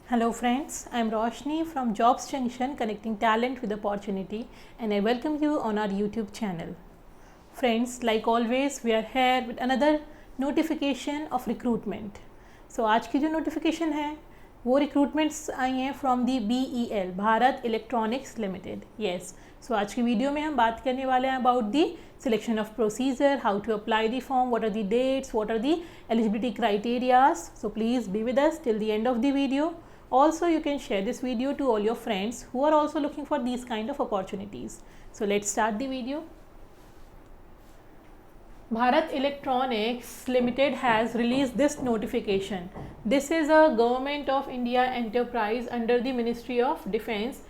Hello friends, I am Roshni from Jobs Junction, connecting talent with opportunity, and I welcome you on our YouTube channel. Friends, like always, we are here with another notification of recruitment. So आज की जो notification है वो recruitments आई हैं from the BEL, Bharat electronics limited. Yes, so आज की video में हम बात करने वाले हैं about the selection of procedure, how to apply the form, what are the dates, what are the eligibility criteria. So please be with us till the end of the video. Also, you can share this video to all your friends who are also looking for these kind of opportunities. So let's start the video. Bharat Electronics Limited has released this notification. This is a Government of India enterprise under the Ministry of Defence.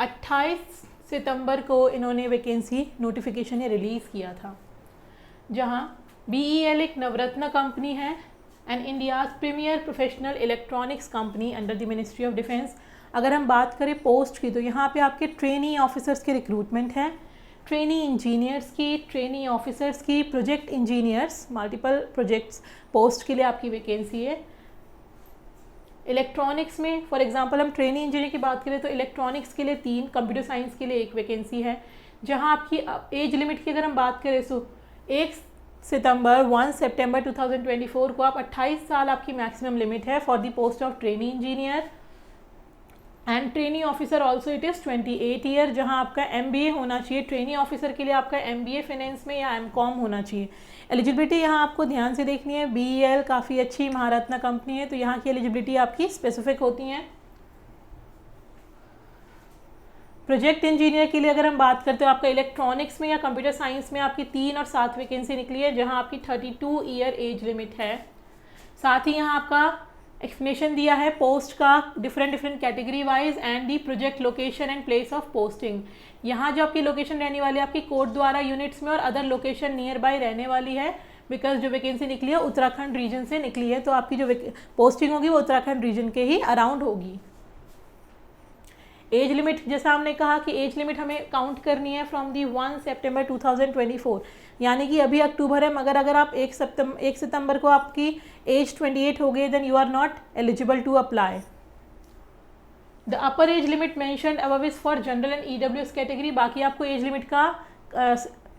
28 सितंबर को इन्होंने vacancy notification release किया था, जहां BEL एक Navratna company है and India's premier professional electronics company under the ministry of defence. अगर हम बात करें पोस्ट की तो यहाँ पे आपके ट्रेनी ऑफिसर्स के रिक्रूटमेंट है, ट्रेनी इंजीनियर्स की, ट्रेनी ऑफिसर्स की, project engineers, multiple projects post के लिए आपकी वैकेंसी है. इलेक्ट्रॉनिक्स में फॉर एग्जांपल हम ट्रेनी इंजीनियर की बात करें तो इलेक्ट्रॉनिक्स के लिए 3, कंप्यूटर साइंस के लिए 1 वैकेंसी है. जहां आपकी एज लिमिट की अगर हम बात करें तो 1 सितंबर 2024 को आप 28 साल आपकी मैक्सिमम लिमिट है for the post of trainee engineer and trainee officer also it is 28 year, जहां आपका MBA होना चाहिए. ट्रेनी ऑफिसर के लिए आपका MBA फाइनेंस में या MCOM होना चाहिए. एलिजिबिलिटी यहाँ आपको ध्यान से देखनी है. BEL काफ़ी अच्छी महारत्न कंपनी है तो यहाँ की एलिजिबिलिटी आपकी स्पेसिफिक होती हैं. प्रोजेक्ट इंजीनियर के लिए अगर हम बात करते हो आपका इलेक्ट्रॉनिक्स में या कंप्यूटर साइंस में आपकी 3 और 7 वैकेंसी निकली है, जहां आपकी 32 ईयर एज लिमिट है. साथ ही यहाँ आपका एक्सप्लेनेशन दिया है पोस्ट का different category wise and the project location and place of posting. यहाँ जो आपकी लोकेशन रहने वाली है आपकी कोर्ट द्वारा यूनिट्स में और अदर लोकेशन नियर बाय रहने वाली है, बिकॉज जो वैकेंसी निकली है उत्तराखंड रीजन से निकली है तो आपकी जो पोस्टिंग होगी वो उत्तराखंड रीजन के ही अराउंड होगी. एज लिमिट जैसा हमने कहा कि एज लिमिट हमें काउंट करनी है फ्रॉम दी 1 सितंबर 2024, यानी कि अभी अक्टूबर है मगर अगर आप 1 सितंबर को आपकी एज 28 हो गई then you are not eligible to apply. The upper age limit mentioned above is for general and EWS category. बाकी आपको एज लिमिट का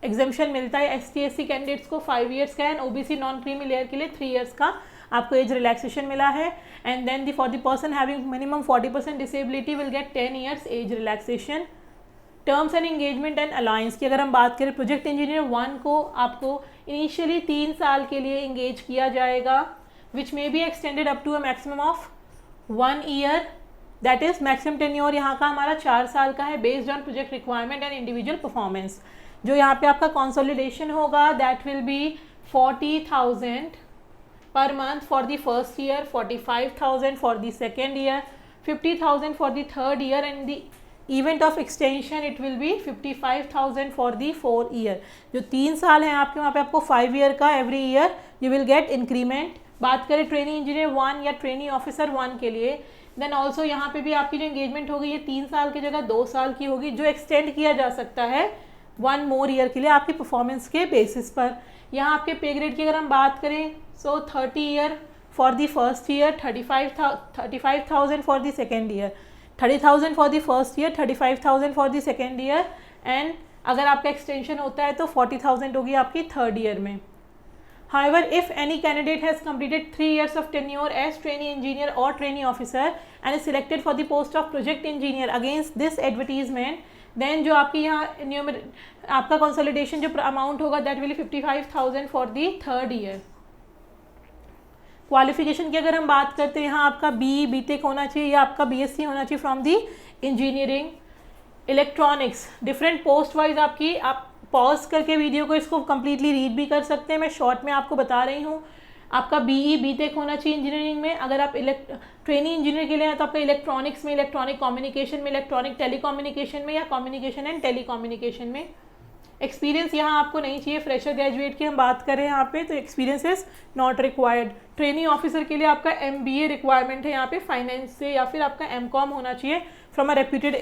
एग्जेम्पशन मिलता है. ST/SC कैंडिडेट्स को 5 ईयर्स का and OBC non creamy layer के लिए 3 ईयर्स का आपको एज रिलैक्सेशन मिला है. And then for the person having minimum 40% disability will get 10 years age relaxation. Terms and engagement and alliance की अगर हम बात करें प्रोजेक्ट इंजीनियर 1 को आपको इनिशियली 3 साल के लिए इंगेज किया जाएगा which may be extended up to a maximum of 1 year. That is maximum tenure यहाँ का हमारा 4 साल का है based on project requirement and individual performance. जो यहाँ पे आपका कंसोलिडेशन होगा that will be 40,000 per month for the first year, 45,000 for the second year, 50,000 for the third year, and the event of extension it will be 55,000 for the 4th year. जो 3 साल हैं आपके वहाँ पे आपको 5 ईयर का every year you will get increment. बात करें ट्रेनी इंजीनियर 1 या ट्रेनी ऑफिसर 1 के लिए देन ऑल्सो यहाँ पे भी आपकी जो इंगेजमेंट होगी ये 3 साल की जगह 2 साल की होगी, जो एक्सटेंड किया जा सकता है 1 मोर ईयर के लिए आपकी परफॉर्मेंस के बेसिस पर. यहाँ आपके पे ग्रेड की अगर हम बात करें सो 30 year for the first year, 35,000 for the second year, 30,000 for the first year, 35,000 for the second year and अगर आपका एक्सटेंशन होता है तो 40,000 होगी आपकी थर्ड ईयर में. However, if any candidate has completed 3 years of tenure as trainee engineer or trainee officer and is selected for the post of project engineer against this advertisement, then जो आपकी यहाँ आपका कंसोलिडेशन जो amount होगा that will 55,000 for the third year. Qualification की अगर हम बात करते हैं यहाँ आपका BTech होना चाहिए या आपका BSc होना चाहिए from the engineering. Electronics different post wise आपकी आप पॉज करके वीडियो को इसको कम्प्लीटली रीड भी कर सकते हैं, मैं शॉर्ट में आपको बता रही हूँ. आपका BTech होना चाहिए इंजीनियरिंग में. अगर आप ट्रेनी इंजीनियर के लिए हैं तो आपका इलेक्ट्रॉनिक्स में, इलेक्ट्रॉनिक कम्युनिकेशन में, इलेक्ट्रॉनिक टेलीकम्युनिकेशन में या कम्युनिकेशन एंड टेलीकम्युनिकेशन में. एक्सपीरियंस यहाँ आपको नहीं चाहिए. फ्रेशर ग्रेजुएट की हम बात करें यहाँ पे तो experience is not required. Trainee officer के लिए आपका MBA रिक्वायरमेंट है यहाँ पे फाइनेंस से या फिर आपका MCOM होना चाहिए from a reputed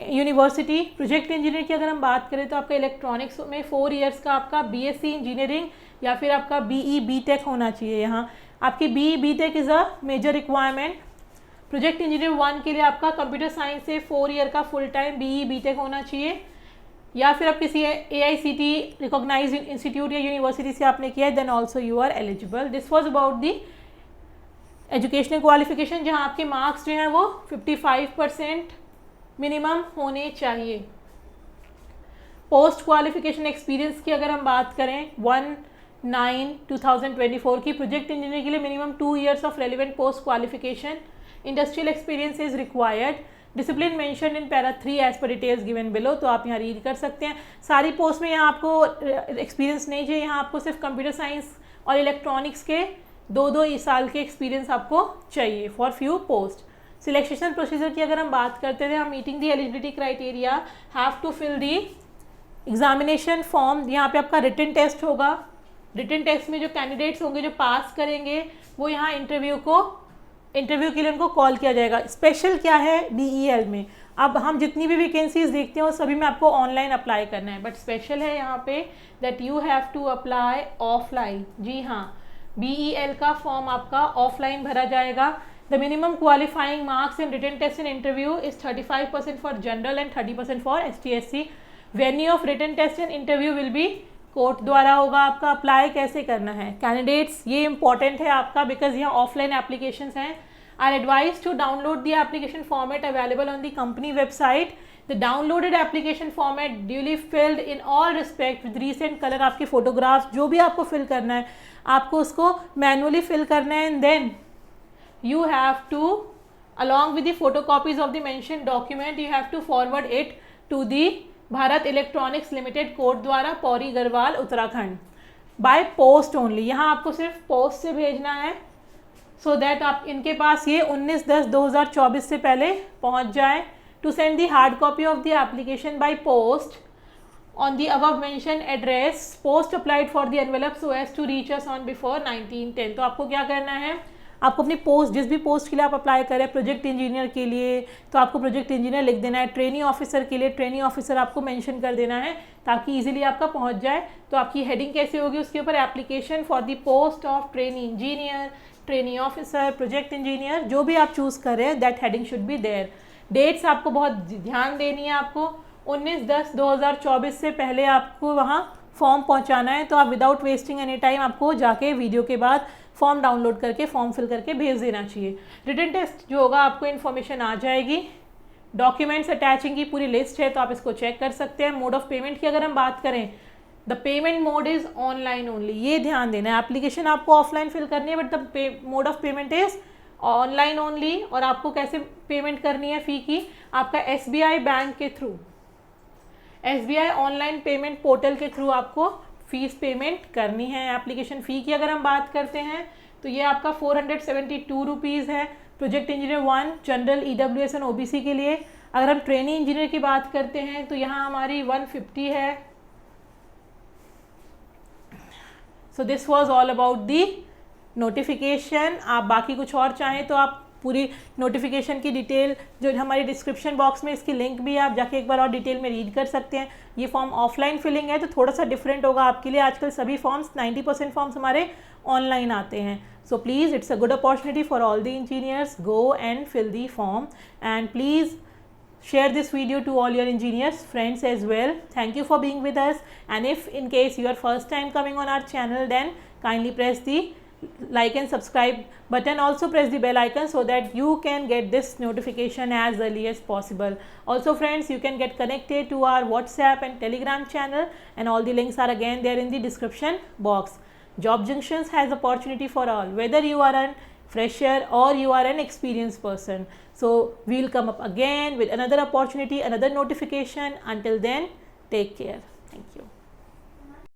university. Project engineer की अगर हम बात करें तो आपका इलेक्ट्रॉनिक्स में 4 ईयर्स का आपका BSc इंजीनियरिंग या फिर आपका BTech होना चाहिए. यहाँ आपकी BTech is a major requirement. Project engineer 1 के लिए आपका कंप्यूटर साइंस से 4 ईयर का फुल टाइम BE BTech होना चाहिए, या फिर आप किसी AICTE रिकॉग्नाइज इंस्टीट्यूट या यूनिवर्सिटी से आपने किया है, then also you are eligible. This was about the educational qualification, जहाँ आपके मार्क्स जो हैं वो 55% मिनिमम होने चाहिए। पोस्ट क्वालिफिकेशन एक्सपीरियंस की अगर हम बात करें 1/9/2024 की, प्रोजेक्ट इंजीनियर के लिए minimum 2 years of relevant post qualification, industrial experience is required, discipline mention in para 3 as per details given below. तो आप यहाँ रीड कर सकते हैं। सारी पोस्ट में यहाँ आपको एक्सपीरियंस नहीं चाहिए, यहाँ आपको सिर्फ कंप्यूटर साइंस और इलेक्ट्रॉनिक्स के 2-2 साल के एक्सपीरियंस आपको चाहिए for few post. Selection procedure की अगर हम बात करते थे, हम meeting the eligibility criteria have to fill the examination form. यहाँ पे आपका रिटन टेस्ट होगा, रिटन टेस्ट में जो कैंडिडेट्स होंगे जो पास करेंगे वो यहाँ इंटरव्यू के लिए उनको कॉल किया जाएगा। स्पेशल क्या है DEL में, अब हम जितनी भी वैकेंसीज देखते हैं सभी में आपको ऑनलाइन अप्लाई करना है, बट स्पेशल है यहाँ पे that you have to apply offline. जी हाँ, BEL का फॉर्म आपका ऑफलाइन भरा जाएगा। The minimum qualifying marks in written test in interview is 35% for general and 30% for ST/SC। Venue of written test and interview will be court द्वारा होगा। आपका apply कैसे करना है कैंडिडेट्स, ये इंपॉर्टेंट है आपका, बिकॉज यहाँ ऑफलाइन एप्लीकेशंस हैं। Are advised to download the application format available on the company website. The downloaded application format duly filled in all respect with recent colour. आपके फोटोग्राफ्स जो भी आपको फिल करना है आपको उसको मैनुअली फिल करना है, and then you have to along with the photocopies of the mentioned document you have to forward it to the Bharat electronics limited code द्वारा, Pauri Garhwal Uttarakhand, by post only. यहाँ आपको सिर्फ पोस्ट से भेजना है सो दैट आप इनके पास ये 19/10/2024 से पहले पहुँच जाए। To send the hard copy of the application by post on the above mentioned address, post applied for the envelope so as to reach us on before 19/10। तो आपको क्या करना है, आपको अपनी पोस्ट, जिस भी पोस्ट के लिए आप अप्लाई करें, प्रोजेक्ट इंजीनियर के लिए तो आपको प्रोजेक्ट इंजीनियर लिख देना है, ट्रेनी ऑफिसर के लिए ट्रेनी ऑफिसर आपको मेंशन कर देना है ताकि इजीली आपका पहुंच जाए। तो आपकी हेडिंग कैसे होगी, उसके ऊपर application for the post of trainee engineer, trainee officer, project engineer, जो भी आप चूज़ करें that heading should be there. Dates आपको बहुत ध्यान देनी है, आपको 19/10/2024 से पहले आपको वहाँ फॉर्म पहुँचाना है। तो आप विदाउट वेस्टिंग एनी टाइम आपको जाके वीडियो के बाद फॉर्म डाउनलोड करके फॉर्म फिल करके भेज देना चाहिए। रिटन टेस्ट जो होगा आपको इन्फॉर्मेशन आ जाएगी। डॉक्यूमेंट्स अटैचिंग की पूरी लिस्ट है तो आप इसको चेक कर सकते हैं। मोड ऑफ पेमेंट की अगर हम बात करें, the payment mode is online only, ये ध्यान देना है। एप्लीकेशन आपको ऑफलाइन फिल करनी है but the mode of payment is online only. और आपको कैसे पेमेंट करनी है फ़ी की, आपका SBI बैंक के through, SBI online payment portal के थ्रू आपको फीस पेमेंट करनी है। एप्लीकेशन फ़ी की अगर हम बात करते हैं तो ये आपका 472 रुपीज़ है project engineer 1 general EWS and OBC के लिए। अगर हम ट्रेनी इंजीनियर की बात करते हैं तो यहाँ हमारी 150 है। So this was all about the notification. आप बाकी कुछ और चाहें तो आप पूरी नोटिफिकेशन की डिटेल जो हमारी डिस्क्रिप्शन बॉक्स में, इसकी लिंक भी है, आप जाके एक बार और डिटेल में रीड कर सकते हैं। ये फॉर्म ऑफलाइन फिलिंग है तो थोड़ा सा डिफरेंट होगा आपके लिए। आजकल सभी फॉर्म्स 90% फॉर्म्स हमारे ऑनलाइन आते हैं। So please it's a good opportunity for all the engineers, go and fill the form and please share this video to all your engineers friends as well. Thank you for being with us, and if in case you are first time coming on our channel, then kindly press the like and subscribe button, also press the bell icon so that you can get this notification as early as possible. Also friends, you can get connected to our WhatsApp and Telegram channel, and all the links are again there in the description box. Job Junctions has opportunity for all, whether you are a fresher or you are an experienced person. So we'll come up again with another opportunity, another notification. Until then, take care. Thank you.